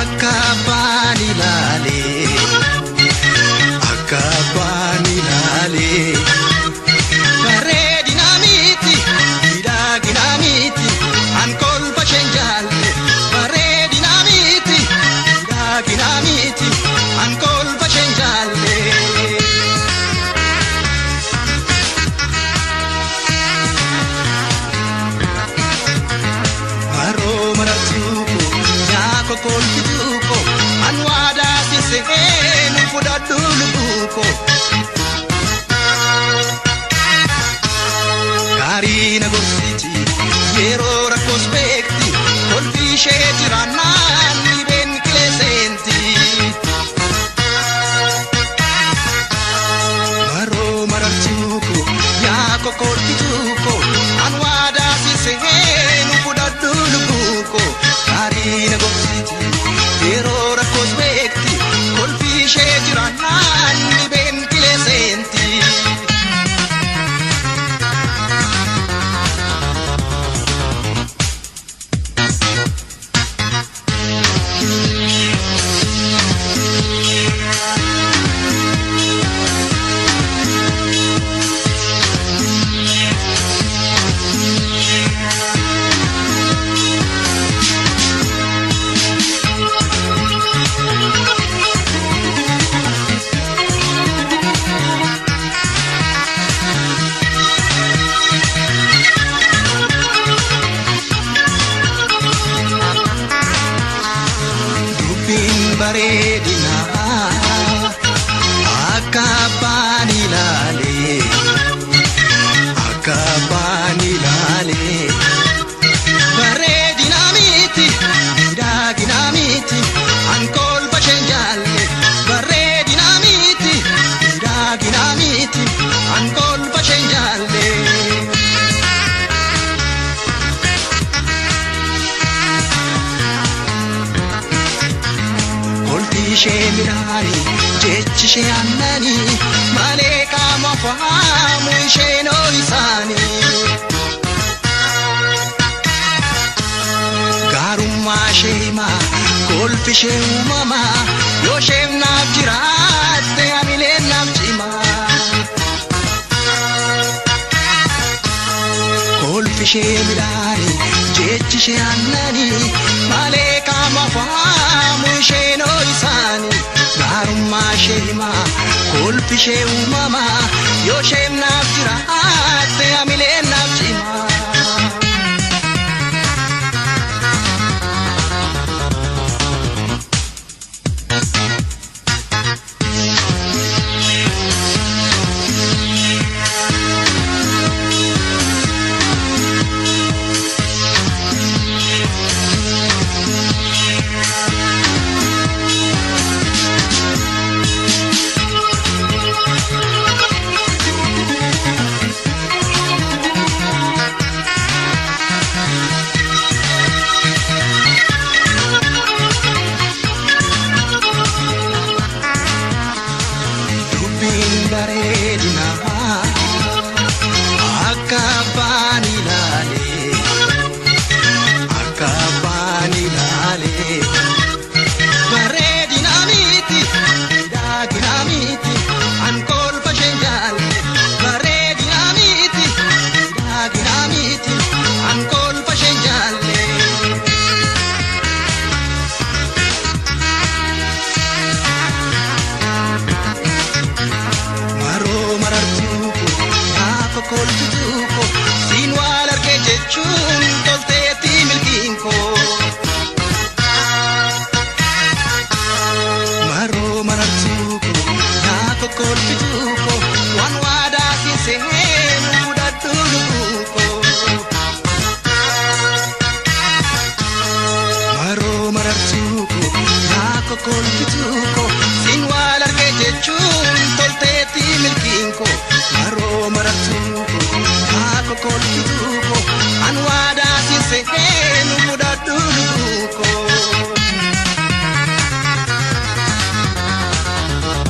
Akabani lale, akabani lale. Bare dinamiti, didagi namiti, ankol bachenjalle. Bare dinamiti, didagi namiti, ankol bachenjalle. Maro maratuko, nyako kolkituko, anwada sisenu fudaduluko. Karina gorsiti, yero rakospekti, kolfishe tirannani ben klesenti. Maro maratuko, nyako kolkituko, anwada sisenu fudaduluko. Karina gorsiti, yero rakospekti, kolfishe tirannani ben klesenti. Baredina akabani lale, akabani lale. Baredina miti, didagi namiti, ankol bachenjalle. Baredina miti, didagi namiti, ankol bachenjalle. Shemirani, jechi she annani, maleka mafahamu she no isani. Garumma shema, kolfi she umama, yo shem nafjirate amile nafjima. Kolfi shemirani, jechi she annani, maleka mafahamu she no isani. Garumma shema, kolfi she umama, yo shem nafjirate amile nafjima. Baredina akabani lale, akabani lale. Baredina miti, didagi namiti, ankol bachenjalle. Baredina miti, didagi namiti, ankol bachenjalle. Kolfituko, sinwal arke jechun tolteeti milkinko. Maro manartuko, nako kolfituko, wanwada sinsehenu fudaduluko. Maro manartuko, nako kolfituko.